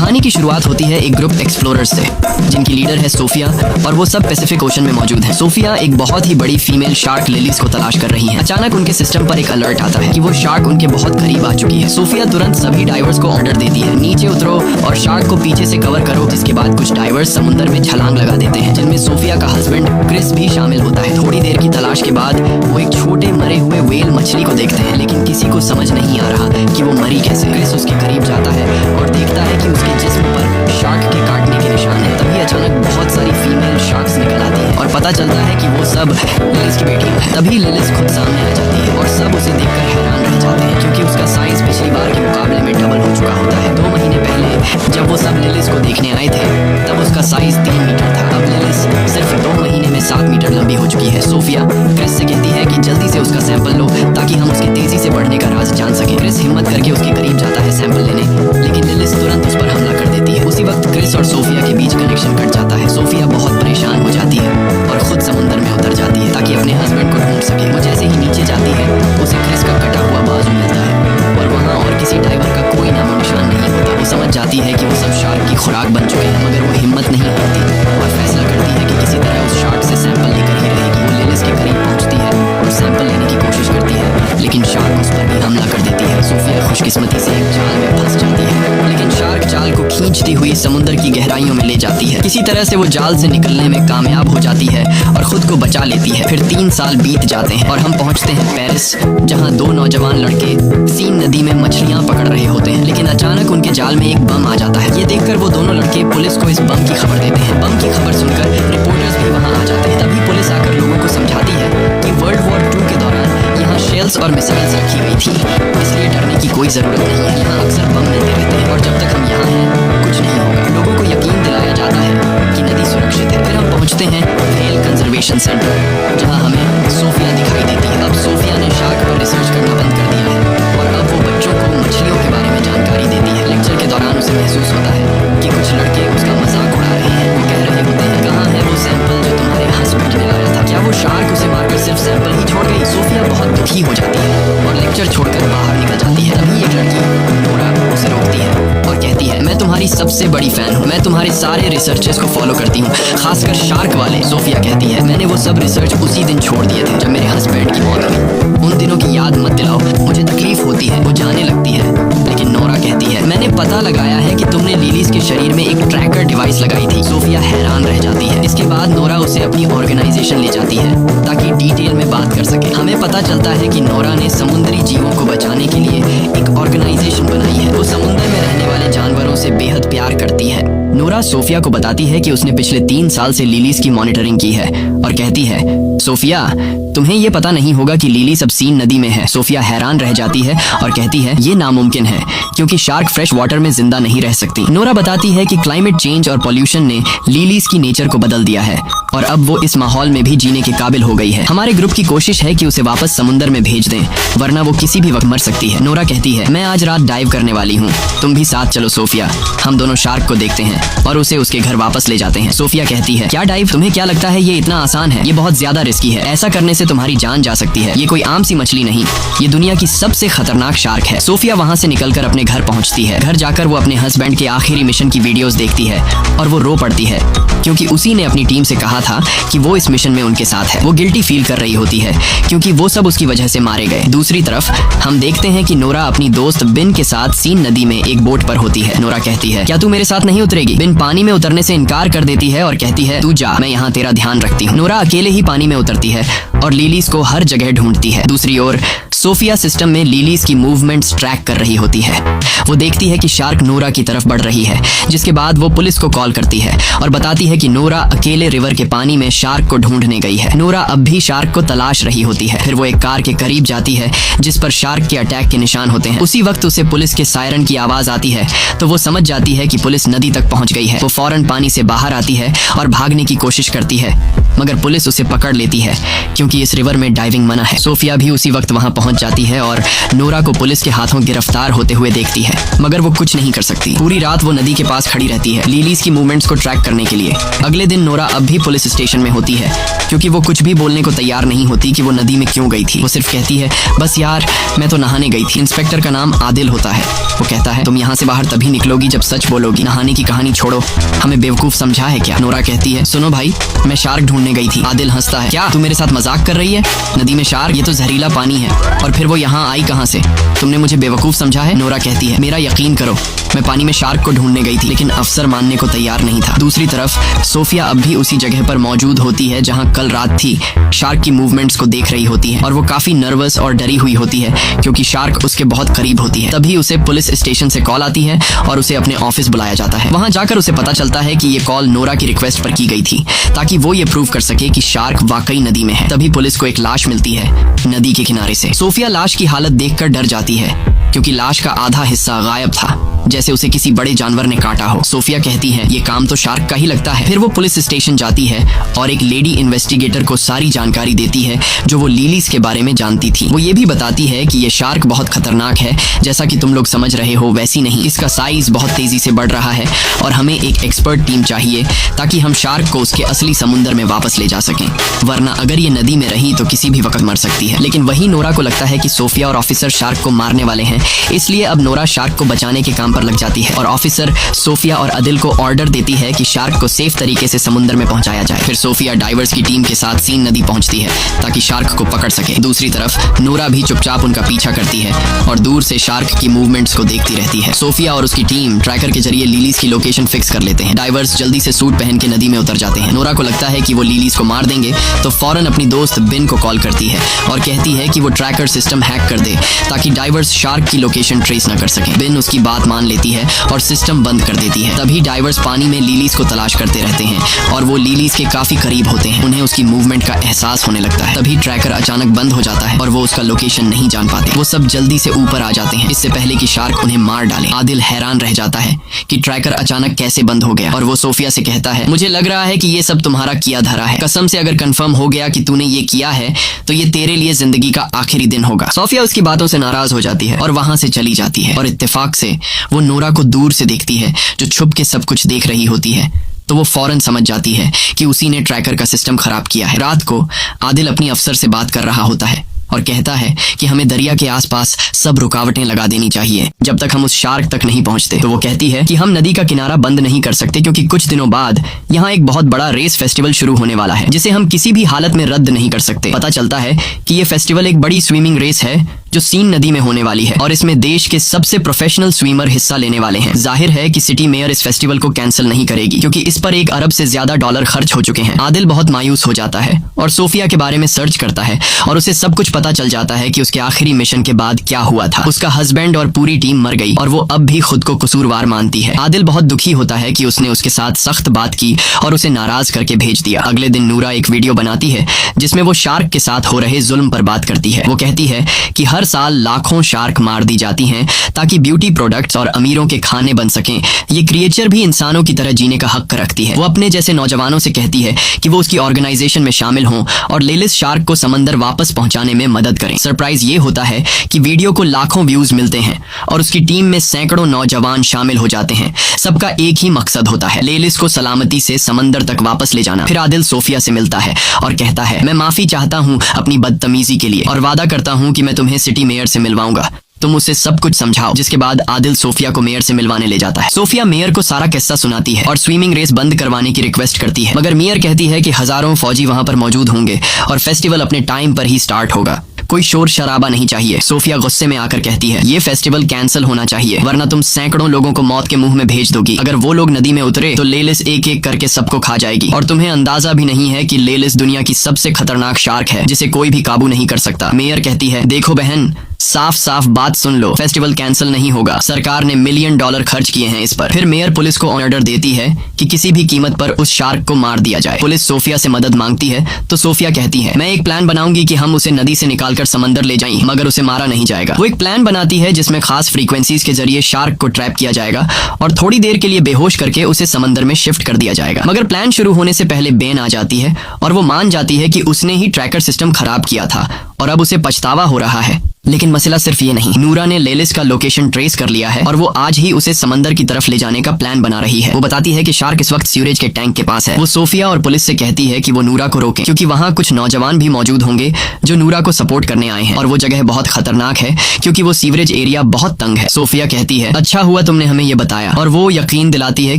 कहानी की शुरुआत होती है एक ग्रुप एक्सप्लोरर्स से, जिनकी लीडर है सोफिया, और वो सब पैसिफिक ओशन में मौजूद है। सोफिया एक बहुत ही बड़ी फीमेल शार्क लिलीज को तलाश कर रही है। अचानक उनके सिस्टम पर एक अलर्ट आता है कि वो शार्क उनके बहुत करीब आ चुकी है। सोफिया तुरंत सभी डाइवर्स को ऑर्डर देती है, नीचे उतरो और शार्क को पीछे से कवर करो। जिसके बाद कुछ डाइवर्स समुद्र में छलांग लगा देते हैं, जिनमें सोफिया का हस्बैंड क्रिस भी शामिल होता है। थोड़ी देर की तलाश के बाद वो एक छोटे मरे हुए व्हेल मछली को देखते हैं, लेकिन किसी को समझ नहीं आ रहा कि वो मरी कैसे। क्रिस उसके करीब जाता है और देखता है कि उसके जिस्म पर शार्क के काटने के निशान है। तभी अचानक बहुत सारी फीमेल शार्क्स निकल आती है और पता चलता है कि वो सब लिलिस की बेटियां हैं। तभी लिलिस खुद सामने आ जाती है और सब उसे देखकर हैरान रह जाते हैं, क्योंकि उसका साइज पिछली बार के मुकाबले में डबल हो चुका होता है। 2 महीने पहले जब वो सब लिलिस को देखने आए थे तब उसका साइज 3 मीटर था। अब लिलिस सिर्फ 2 महीने में 7 मीटर लंबी हो चुकी है। सोफिया क्रिस से कहती है कि जल्दी से उसका सैंपल लो ताकि हम उसके तेजी से बढ़ने का राज जान सकें। क्रिस हिम्मत करके उसके करीब जाता है सैंपल लेने, लेकिन लिलिस तुरंत उस पर हमला कर देती है। उसी वक्त क्रिस और सोफिया के बीच कनेक्शन कट जाता है। सोफिया बहुत परेशान हो जाती है और खुद समुद्र में उतर जाती है ताकि अपने हस्बैंड को ढूंढ सके। वो जैसे ही नीचे जाती है उसे क्रिस का कटा हुआ बाजू मिलता है और वहाँ और किसी डाइवर का कोई नामो निशान नहीं होता। वो समझ जाती है कि वो सब शार्क की खुराक बन चुके हैं, मगर वो हिम्मत नहीं हारती और फैसला करती है कि किसी तरह उस शार्क से सैंपल लेकर ही रहेगी। वो लिलिस के करीब पहुंचती है और सैंपल लेने की कोशिश करती है, लेकिन शार्क उस पर भी हमला कर देती है। सोफिया खुशकिस्मती से एक जाल में फंस जाती है, लेकिन शार्क जाल को खींचती हुई समुद्र की गहराइयों में ले जाती है। किसी तरह से वो जाल से निकलने में कामयाब हो जाती है और खुद को बचा लेती है। फिर 3 साल बीत जाते हैं और हम पहुंचते हैं पेरिस, जहां 2 नौजवान लड़के सीन नदी में मछलियां पकड़ रहे होते हैं, लेकिन अचानक उनके जाल में एक बम आ जाता है। ये देखकर वो दोनों लड़के पुलिस को इस बम की खबर देते हैं। बम की खबर सुनकर रिपोर्टर्स भी वहां आ जाते हैं। तभी पुलिस आकर लोगों को समझाती है कि वर्ल्ड वॉर 2 के दौरान यहाँ शेल्स और मिसाइल्स रखी गई थी, इसलिए डरने की कोई जरूरत नहीं है। यहाँ अक्सर बम मिलते रहते हैं और जब तक हम यहाँ हैं कुछ नहीं होगा। लोगों को यकीन दिलाया जाता है कि नदी सुरक्षित है। फिर हम पहुँचते हैं व्हेल कंजर्वेशन सेंटर, जहाँ हमें सोफिया दिखाई देती है। अब सोफिया ने शार्क पर रिसर्च करना बंद कर दिया है और अब वो बच्चों को मछलियों के बारे में जानकारी देती है। लेक्चर के दौरान उसे महसूस होता है कि कुछ लड़के उसका मजाक उड़ा रहे हैं। वो कह रहे होते हैं, कहाँ है वो सैंपल जो तुम्हारे हस्बैंड ने लाया था? क्या वो शार्क उसे मारकर सिर्फ सैंपल ही छोड़ गई? सोफिया बहुत दुखी हो जाती है और लेक्चर छोड़कर बाहर निकल जाती है। तभी एक लड़की नोरा उसे रोकती है और कहती है, मैं तुम्हारी सबसे बड़ी फैन हूँ, मैं तुम्हारे सारे रिसर्चेस को फॉलो करती हूँ, खासकर शार्क वाले। सोफिया कहती है, मैंने वो सब रिसर्च उसी दिन छोड़ दिए थे जब मेरे हस्बैंड की मौत हुई। उन दिनों की याद मत दिलाओ, मुझे तकलीफ होती है। वो जाने लगती है, लेकिन नोरा कहती है, मैंने पता लगाया है कि तुमने लिलीज के शरीर में एक ट्रैकर डिवाइस लगाई थी। सोफिया हैरान रह जाती है। इसके बाद नोरा उसे अपनी ऑर्गेनाइजेशन ले जाती है ताकि डिटेल में बात कर सके। हमें पता चलता है कि नोरा ने समुद्री जीवों को बचाने के लिए एक ऑर्गेनाइजेशन बनाई है। वो समुद्र में रहने वाले जानवरों से बेहद प्यार करती है। नोरा सोफिया को बताती है कि उसने पिछले 3 साल से लिलीज की मॉनिटरिंग की है और कहती है, सोफिया तुम्हें ये पता नहीं होगा कि लिली सब सीन नदी में है। सोफिया हैरान रह जाती है और कहती है, ये नामुमकिन है क्योंकि शार्क फ्रेश वाटर में जिंदा नहीं रह सकती। नोरा बताती है कि क्लाइमेट चेंज और पॉल्यूशन ने लिलीज की नेचर को बदल दिया है और अब वो इस माहौल में भी जीने के काबिल हो गई है। हमारे ग्रुप की कोशिश है कि उसे वापस समुद्र में भेज दें, वरना वो किसी भी वक्त मर सकती है। नोरा कहती है, मैं आज रात डाइव करने वाली हूँ, तुम भी साथ चलो सोफिया। हम दोनों शार्क को देखते हैं और उसे उसके घर वापस ले जाते हैं। सोफिया कहती है, क्या डाइव? तुम्हें क्या लगता है ये इतना आसान है? ये बहुत ज्यादा रिस्की है, ऐसा करने से तुम्हारी जान जा सकती है। ये कोई आम सी मछली नहीं, ये दुनिया की सबसे खतरनाक शार्क है। सोफिया वहाँ से निकलकर अपने घर पहुँचती है। घर जाकर वो अपने हस्बैंड के आखिरी मिशन की वीडियोस देखती है और वो रो पड़ती है, क्योंकि उसी ने अपनी टीम से कहा था कि वो इस मिशन में उनके साथ है। वो गिल्टी फील कर रही होती है क्योंकि वो सब उसकी वजह से मारे गए। दूसरी तरफ हम देखते हैं कि नोरा अपनी दोस्त बिन के साथ सीन नदी में एक बोट पर होती है। नोरा कहती है, क्या तू मेरे साथ नहीं उतरेगी? बिन पानी में उतरने से इनकार कर देती है और कहती है, तू जा, मैं यहाँ तेरा ध्यान रखती हूँ। नोरा अकेले ही पानी में उतरती है और लिलीज को हर जगह ढूंढती है। दूसरी ओर सोफिया सिस्टम में लिलीज की मूवमेंट्स ट्रैक कर रही होती है। वो देखती है कि शार्क नोरा की तरफ बढ़ रही है, जिसके बाद वो पुलिस को कॉल करती है और बताती है कि नोरा अकेले रिवर के पानी में शार्क को ढूंढने गई है। नोरा अब भी शार्क को तलाश रही होती है। फिर वो एक कार के करीब जाती है जिस पर शार्क के अटैक के निशान होते हैं। उसी वक्त उसे पुलिस के सायरन की आवाज आती है तो वो समझ जाती है कि पुलिस नदी तक पहुंच गई है। वो फौरन पानी से बाहर आती है और भागने की कोशिश करती है, मगर पुलिस उसे पकड़ लेती है क्योंकि इस रिवर में डाइविंग मना है। सोफिया भी उसी वक्त वहां पहुंच जाती है और नोरा को पुलिस के हाथों गिरफ्तार होते हुए देखती है, मगर वो कुछ नहीं कर सकती। पूरी रात वो नदी के पास खड़ी रहती है लिलीज की मूवमेंट्स को ट्रैक करने के लिए। अगले दिन नोरा अब भी पुलिस स्टेशन में होती है क्योंकि वो कुछ भी बोलने को तैयार नहीं होती कि वो नदी में क्यों गई थी। वो सिर्फ कहती है, बस यार मैं तो नहाने गई थी। इंस्पेक्टर का नाम आदिल होता है। वो कहता है, तुम यहाँ से बाहर तभी निकलोगी जब सच बोलोगी। नहाने की कहानी छोड़ो, हमें बेवकूफ समझा है क्या? नोरा कहती है, सुनो भाई, मैं शार्क ढूंढने गई थी। आदिल हंसता है, क्या तू मेरे साथ मजाक कर रही है? नदी में शार्क? ये तो जहरीला पानी है। और फिर वो यहाँ आई कहाँ से? तुमने मुझे बेवकूफ समझा है? नोरा कहती है, मेरा यकीन करो, मैं पानी में शार्क को ढूंढने गई थी। लेकिन अफसर मानने को तैयार नहीं था। दूसरी तरफ सोफिया अब भी उसी जगह पर मौजूद होती है जहां कल रात थी। शार्क की मूवमेंट्स को देख रही होती है और वो काफी नर्वस और डरी हुई होती है क्योंकि शार्क उसके बहुत करीब होती है। तभी उसे पुलिस स्टेशन से कॉल आती है और उसे अपने ऑफिस बुलाया जाता है। वहां जाकर उसे पता चलता है कि ये कॉल नोरा की रिक्वेस्ट पर की गई थी ताकि वो ये प्रूव कर सके कि शार्क वाकई नदी में है। तभी पुलिस को एक लाश मिलती है नदी के किनारे से। सोफिया लाश की हालत देखकर डर जाती है क्योंकि लाश का आधा हिस्सा गायब था, जैसे उसे किसी बड़े जानवर ने काटा हो। सोफिया कहती है, ये काम तो शार्क का ही लगता है। फिर वो पुलिस स्टेशन जाती है और एक लेडी इन्वेस्टिगेटर को सारी जानकारी देती है जो वो लिलीज के बारे में जानती थी। वो ये भी बताती है कि ये शार्क बहुत खतरनाक है, जैसा कि तुम लोग समझ रहे हो वैसी नहीं। इसका साइज बहुत तेजी से बढ़ रहा है और हमें एक एक्सपर्ट टीम चाहिए ताकि हम शार्क को उसके असली समुद्र में वापस ले जा सकें, वरना अगर ये नदी में रही तो किसी भी वक्त मर सकती है। लेकिन वही नोरा को लगता है कि सोफिया और ऑफिसर शार्क को मारने वाले हैं, इसलिए अब नोरा शार्क को बचाने के काम पर लग जाती है और ऑफिसर सोफिया और अदिल को ऑर्डर देती है कि शार्क को सेफ तरीके से समुद्र में पहुंचाया जाए। फिर सोफिया डाइवर्स की टीम के साथ सीन नदी पहुंचती है ताकि शार्क को पकड़ सके। दूसरी तरफ नोरा भी चुपचाप उनका पीछा करती है और दूर से शार्क की मूवमेंट्स को देखती रहती है। सोफिया और उसकी टीम ट्रैकर के जरिए लिलीज की लोकेशन फिक्स कर लेते हैं। डाइवर्स जल्दी से सूट पहन के नदी में उतर जाते हैं। नोरा को लगता है कि वो लिलीज को मार देंगे तो फौरन अपनी दोस्त बिन को कॉल करती है और कहती है कि वो ट्रैकर सिस्टम हैक कर दे ताकि डाइवर्स शार्क की लोकेशन ट्रेस न कर सके। बिन उसकी बात मान लेती है और सिस्टम बंद कर देती है। तभी डाइवर्स पानी में लिलीज को तलाश करते रहते हैं और वो लिलीज के काफी करीब होते हैं। उन्हें उसकी मूवमेंट का एहसास होने लगता है। तभी ट्रैकर अचानक बंद हो जाता है और वो उसका लोकेशन नहीं जान पाते। वो सब जल्दी से ऊपर आ जाते हैं इससे पहले कि शार्क उन्हें मार डाले। आदिल हैरान रह जाता है कि ट्रैकर अचानक कैसे बंद हो गया और वो सोफिया से कहता है, मुझे लग रहा है कि ये सब तुम्हारा किया धरा है। कसम से अगर कंफर्म हो गया कि तूने ये किया है तो ये तेरे लिए जिंदगी का आखिरी दिन होगा। सोफिया उसकी बातों से नाराज हो जाती है और वहां से चली जाती है और इत्तेफाक से वो नोरा को दूर से देखती है जो छुप के सब कुछ देख रही होती है। तो वो फौरन समझ जाती है कि उसी ने ट्रैकर का सिस्टम खराब किया है। रात को आदिल अपनी अफसर से बात कर रहा होता है और कहता है कि हमें दरिया के आसपास सब रुकावटें लगा देनी चाहिए जब तक हम उस शार्क तक नहीं पहुंचते। तो वो कहती है कि हम नदी का किनारा बंद नहीं कर सकते क्योंकि कुछ दिनों बाद यहाँ एक बहुत बड़ा रेस फेस्टिवल शुरू होने वाला है जिसे हम किसी भी हालत में रद्द नहीं कर सकते। पता चलता है कि ये फेस्टिवल एक बड़ी स्विमिंग रेस है जो सीन नदी में होने वाली है और इसमें देश के सबसे प्रोफेशनल स्विमर हिस्सा लेने वाले हैं। जाहिर है कि सिटी मेयर इस फेस्टिवल को कैंसिल नहीं करेगी क्योंकि इस पर $1 अरब से ज्यादा डॉलर खर्च हो चुके हैं। आदिल बहुत मायूस हो जाता है और सोफिया के बारे में सर्च करता है और उसे सब कुछ पता चल जाता है कि उसके आखिरी मिशन के बाद क्या हुआ था। उसका हस्बैंड और पूरी टीम मर गई और वो अब भी खुद को कसूरवार मानती है। आदिल बहुत दुखी होता है कि उसने उसके साथ सख्त बात की और उसे नाराज करके भेज दिया। अगले दिन नूरा एक वीडियो बनाती है जिसमें वो शार्क के साथ हो रहे जुल्म पर बात करती है। वो कहती है कि हर साल लाखों शार्क मार दी जाती हैं ताकि ब्यूटी प्रोडक्ट्स और अमीरों के खाने बन सकें। ये क्रिएचर भी इंसानों की तरह जीने का हक रखती है। वो अपने जैसे नौजवानों से कहती है कि वो उसकी ऑर्गेनाइजेशन में शामिल हों और लेलिस शार्क को समंदर वापस पहुंचाने में मदद करें। सरप्राइज ये होता है कि वीडियो को लाखों व्यूज मिलते हैं और उसकी टीम में सैकड़ों नौजवान शामिल हो जाते हैं। सबका एक ही मकसद होता है, लेलिस को सलामती से समंदर तक वापस ले जाना। फिर आदिल सोफिया से मिलता है और कहता है, मैं माफी चाहता हूँ अपनी बदतमीजी के लिए और वादा करता हूँ कि मैं तुम्हें सिटी मेयर से मिलवाऊंगा। तुम उसे सब कुछ समझाओ। जिसके बाद आदिल सोफिया को मेयर से मिलवाने ले जाता है। सोफिया मेयर को सारा किस्सा सुनाती है और स्विमिंग रेस बंद करवाने की रिक्वेस्ट करती है, मगर मेयर कहती है कि हजारों फौजी वहां पर मौजूद होंगे और फेस्टिवल अपने टाइम पर ही स्टार्ट होगा। कोई शोर शराबा नहीं चाहिए। सोफिया गुस्से में आकर कहती है, ये फेस्टिवल कैंसिल होना चाहिए वरना तुम सैकड़ों लोगों को मौत के मुंह में भेज दोगी। अगर वो लोग नदी में उतरे तो लेलिस एक एक करके सबको खा जाएगी और तुम्हें अंदाजा भी नहीं है कि लेलिस दुनिया की सबसे खतरनाक शार्क है जिसे कोई भी काबू नहीं कर सकता। मेयर कहती है, देखो बहन, साफ साफ बात सुन लो, फेस्टिवल कैंसिल नहीं होगा। सरकार ने $1 मिलियन खर्च किए हैं इस पर। फिर मेयर पुलिस को ऑर्डर देती है कि किसी भी कीमत पर उस शार्क को मार दिया जाए। पुलिस सोफिया से मदद मांगती है तो सोफिया कहती है, मैं एक प्लान बनाऊंगी कि हम उसे नदी से निकालकर समंदर ले जाएं, मगर उसे मारा नहीं जाएगा। वो एक प्लान बनाती है जिसमें खास फ्रीक्वेंसीज के जरिए शार्क को ट्रैप किया जाएगा और थोड़ी देर के लिए बेहोश करके उसे समंदर में शिफ्ट कर दिया जाएगा। मगर प्लान शुरू होने से पहले बेन आ जाती है और वो मान जाती है कि उसने ही ट्रैकर सिस्टम खराब किया था और अब उसे पछतावा हो रहा है। लेकिन मसला सिर्फ ये नहीं, नूरा ने लेलिस का लोकेशन ट्रेस कर लिया है और वो आज ही उसे समंदर की तरफ ले जाने का प्लान बना रही है। वो बताती है कि शार्क इस वक्त सीवरेज के टैंक के पास है। वो सोफिया और पुलिस से कहती है कि वो नूरा को रोके, क्योंकि वहाँ कुछ नौजवान भी मौजूद होंगे जो नूरा को सपोर्ट करने आए हैं और वो जगह बहुत खतरनाक है क्योंकि वो सीवरेज एरिया बहुत तंग है। सोफिया कहती है, अच्छा हुआ तुमने हमें ये बताया, और वो यकीन दिलाती है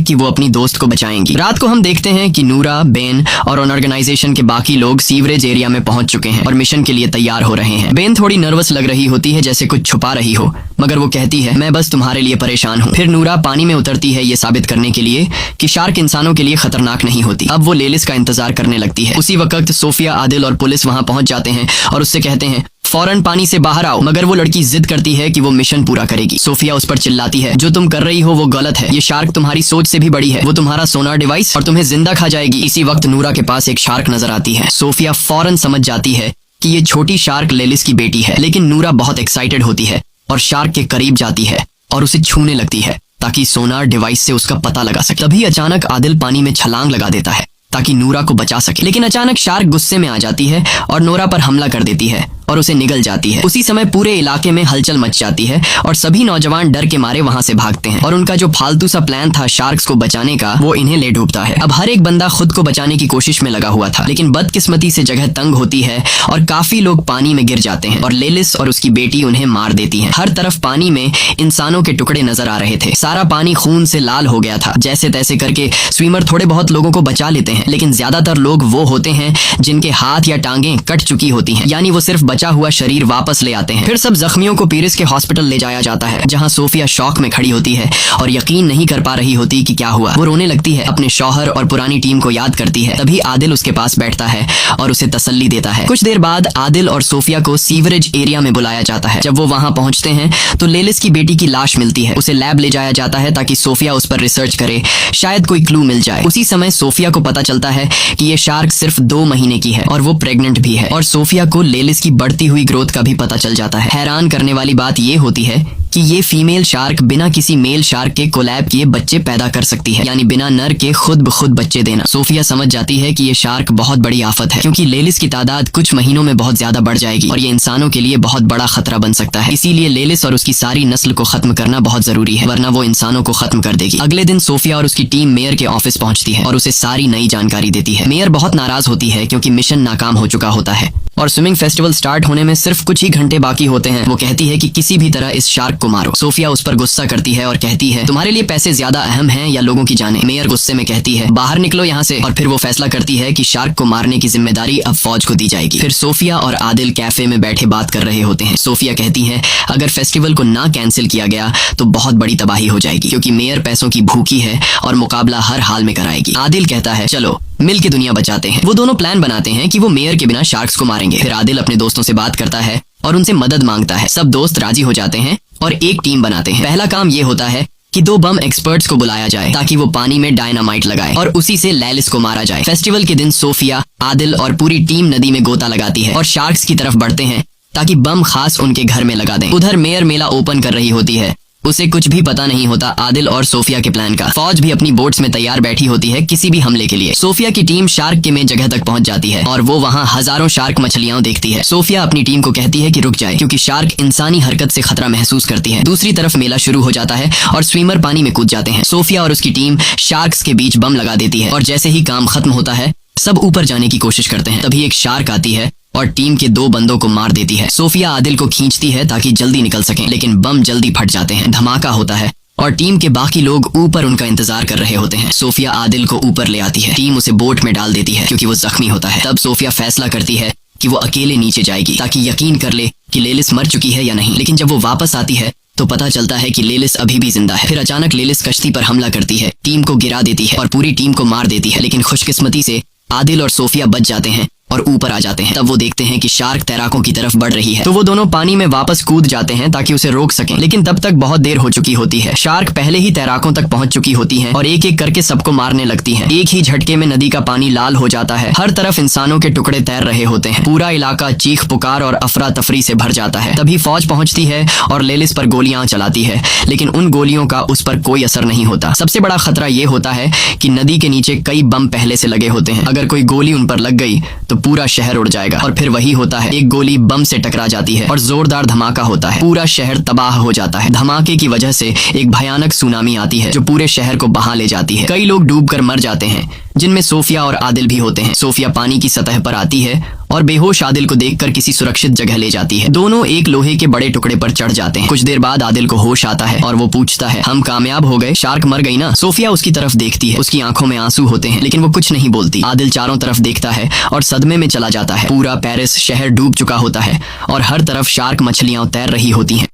कि वो अपनी दोस्त को बचाएंगी। रात को हम देखते हैं कि नूरा, बेन और ऑर्गेनाइजेशन के बाकी लोग सीवरेज एरिया में पहुंच चुके हैं और मिशन के लिए तैयार हो रहे हैं। बेन थोड़ी नर्वस लग रही होती है, जैसे कुछ छुपा रही हो, मगर वो कहती है, मैं बस तुम्हारे लिए परेशान हूँ। फिर नूरा पानी में उतरती है ये साबित करने के लिए कि शार्क इंसानों के लिए खतरनाक नहीं होती। अब वो लेलिस का इंतजार करने लगती है। उसी वक्त सोफिया, आदिल और पुलिस वहां पहुंच जाते हैं और उससे कहते हैं, फौरन पानी से बाहर आओ, मगर वो लड़की जिद करती है कि वो मिशन पूरा करेगी। सोफिया उस पर चिल्लाती है, जो तुम कर रही हो वो गलत है, ये शार्क तुम्हारी सोच से भी बड़ी है, वो तुम्हारा सोनार डिवाइस और तुम्हें जिंदा खा जाएगी। इसी वक्त नूरा के पास एक शार्क नजर आती है। सोफिया फौरन समझ जाती है कि ये छोटी शार्क लेलिस की बेटी है, लेकिन नूरा बहुत एक्साइटेड होती है और शार्क के करीब जाती है और उसे छूने लगती है ताकि सोनार डिवाइस से उसका पता लगा सके। तभी अचानक आदिल पानी में छलांग लगा देता है ताकि नूरा को बचा सके, लेकिन अचानक शार्क गुस्से में आ जाती है और नूरा पर हमला कर देती है और उसे निगल जाती है। उसी समय पूरे इलाके में हलचल मच जाती है और सभी नौजवान डर के मारे वहां से भागते हैं और उनका जो फालतू सा प्लान था शार्क्स को बचाने का, वो इन्हें ले डूबता है। अब हर एक बंदा खुद को बचाने की कोशिश में लगा हुआ था, लेकिन बदकिस्मती से जगह तंग होती है और काफी लोग पानी में गिर जाते हैं और लेलिस और उसकी बेटी उन्हें मार देती है। हर तरफ पानी में इंसानों के टुकड़े नजर आ रहे थे। सारा पानी खून से लाल हो गया था। जैसे तैसे करके स्विमर थोड़े बहुत लोगों को बचा लेते हैं, लेकिन ज्यादातर लोग वो होते हैं जिनके हाथ या टांगें कट चुकी होती हैं, यानी वो सिर्फ बचा हुआ शरीर वापस ले आते हैं। फिर सब जख्मियों को पीरिस के हॉस्पिटल ले जाया जाता है, जहां सोफिया शॉक में खड़ी होती है और यकीन नहीं कर पा रही होती कि क्या हुआ। वो रोने लगती है, अपने शौहर और पुरानी टीम को याद करती है। तभी आदिल उसके पास बैठता है और उसे तसल्ली देता है। कुछ देर बाद आदिल और सोफिया को सीवरेज एरिया में बुलाया जाता है। जब वो वहां पहुंचते हैं तो लेलिस की बेटी की लाश मिलती है। उसे लैब ले जाया जाता है ताकि सोफिया उस पर रिसर्च करे, शायद कोई क्लू मिल जाए। उसी समय सोफिया को पता चलता है कि ये शार्क सिर्फ 2 महीने की है और वो प्रेग्नेंट भी है, और सोफिया को लेलिस की बढ़ती हुई ग्रोथ का भी पता चल जाता है। हैरान करने वाली बात ये होती है कि ये फीमेल शार्क बिना किसी मेल शार्क के कोलैब किए बच्चे पैदा कर सकती है, यानी बिना नर के खुद ब खुद बच्चे देना। सोफिया समझ जाती है कि ये शार्क बहुत बड़ी आफत है, क्योंकि लेलिस की तादाद कुछ महीनों में बहुत ज्यादा बढ़ जाएगी और ये इंसानों के लिए बहुत बड़ा खतरा बन सकता है। इसीलिए लेलिस और उसकी सारी नस्ल को खत्म करना बहुत जरूरी है, वरना वो इंसानों को खत्म कर देगी। अगले दिन सोफिया और उसकी टीम मेयर के ऑफिस पहुंचती है और उसे सारी नई जानकारी देती है। मेयर बहुत नाराज होती है क्योंकि मिशन नाकाम हो चुका होता है और स्विमिंग फेस्टिवल स्टार्ट होने में सिर्फ कुछ ही घंटे बाकी होते हैं। वो कहती है कि किसी भी तरह इस शार्क को मारो। सोफिया उस पर गुस्सा करती है और कहती है, तुम्हारे लिए पैसे ज्यादा अहम हैं या लोगों की जानें? मेयर गुस्से में कहती है, बाहर निकलो यहाँ से। और फिर वो फैसला करती है कि शार्क को मारने की जिम्मेदारी अब फौज को दी जाएगी। फिर सोफिया और आदिल कैफे में बैठे बात कर रहे होते हैं। सोफिया कहती है, अगर फेस्टिवल को ना कैंसिल किया गया तो बहुत बड़ी तबाही हो जाएगी, क्योंकि मेयर पैसों की भूखी है और मुकाबला हर हाल में कराएगी। आदिल कहता है, चलो मिल के दुनिया बचाते हैं। वो दोनों प्लान बनाते हैं कि वो मेयर के बिना शार्क्स को मारेंगे। फिर आदिल अपने दोस्तों से बात करता है और उनसे मदद मांगता है। सब दोस्त राजी हो जाते हैं और एक टीम बनाते हैं। पहला काम ये होता है कि 2 बम एक्सपर्ट्स को बुलाया जाए ताकि वो पानी में डायनामाइट लगाए और उसी से लेलिस को मारा जाए। फेस्टिवल के दिन सोफिया, आदिल और पूरी टीम नदी में गोता लगाती है और शार्क्स की तरफ बढ़ते हैं ताकि बम खास उनके घर में लगा दें। उधर मेयर मेला ओपन कर रही होती है। उसे कुछ भी पता नहीं होता आदिल और सोफिया के प्लान का। फौज भी अपनी बोट्स में तैयार बैठी होती है किसी भी हमले के लिए। सोफिया की टीम शार्क के में जगह तक पहुंच जाती है और वो वहां हजारों शार्क मछलियां देखती है। सोफिया अपनी टीम को कहती है कि रुक जाए, क्योंकि शार्क इंसानी हरकत से खतरा महसूस करती है। दूसरी तरफ मेला शुरू हो जाता है और स्विमर पानी में कूद जाते हैं। सोफिया और उसकी टीम शार्क्स के बीच बम लगा देती है और जैसे ही काम खत्म होता है सब ऊपर जाने की कोशिश करते हैं। तभी एक शार्क आती है और टीम के 2 बंदों को मार देती है। सोफिया आदिल को खींचती है ताकि जल्दी निकल सकें, लेकिन बम जल्दी फट जाते हैं। धमाका होता है और टीम के बाकी लोग ऊपर उनका इंतजार कर रहे होते हैं। सोफिया आदिल को ऊपर ले आती है। टीम उसे बोट में डाल देती है क्योंकि वो जख्मी होता है। तब सोफिया फैसला करती है कि वो अकेले नीचे जाएगी ताकि यकीन कर ले कि लेलिस मर चुकी है या नहीं। लेकिन जब वो वापस आती है तो पता चलता है कि लेलिस अभी भी जिंदा है। फिर अचानक लेलिस कश्ती पर हमला करती है, टीम को गिरा देती है और पूरी टीम को मार देती है। लेकिन खुशकिस्मती से आदिल और सोफिया बच जाते हैं और ऊपर आ जाते हैं। तब वो देखते हैं कि शार्क तैराकों की तरफ बढ़ रही है, तो वो दोनों पानी में वापस कूद जाते हैं ताकि उसे रोक सकें। लेकिन तब तक बहुत देर हो चुकी होती है। शार्क पहले ही तैराकों तक पहुंच चुकी होती हैं और एक एक करके सबको मारने लगती हैं। एक ही झटके में नदी का पानी लाल हो जाता है। हर तरफ इंसानों के टुकड़े तैर रहे होते हैं। पूरा इलाका चीख पुकार और अफरा तफरी से भर जाता है। तभी फौज पहुंचती है और लेलिस पर गोलियां चलाती है, लेकिन उन गोलियों का उस पर कोई असर नहीं होता। सबसे बड़ा खतरा ये होता है कि नदी के नीचे कई बम पहले से लगे होते हैं। अगर कोई गोली उन पर लग गई तो तब पूरा शहर उड़ जाएगा। और फिर वही होता है, एक गोली बम से टकरा जाती है और जोरदार धमाका होता है, पूरा शहर तबाह हो जाता है। धमाके की वजह से एक भयानक सुनामी आती है जो पूरे शहर को बहा ले जाती है। कई लोग डूबकर मर जाते हैं, जिनमें सोफिया और आदिल भी होते हैं। सोफिया पानी की सतह पर आती है और बेहोश आदिल को देखकर किसी सुरक्षित जगह ले जाती है। दोनों एक लोहे के बड़े टुकड़े पर चढ़ जाते हैं। कुछ देर बाद आदिल को होश आता है और वो पूछता है, हम कामयाब हो गए? शार्क मर गई ना? सोफिया उसकी तरफ देखती है, उसकी आंखों में आंसू होते हैं लेकिन वो कुछ नहीं बोलती। आदिल चारों तरफ देखता है और सदमे में चला जाता है। पूरा पेरिस शहर डूब चुका होता है और हर तरफ शार्क मछलियां तैर रही होती हैं।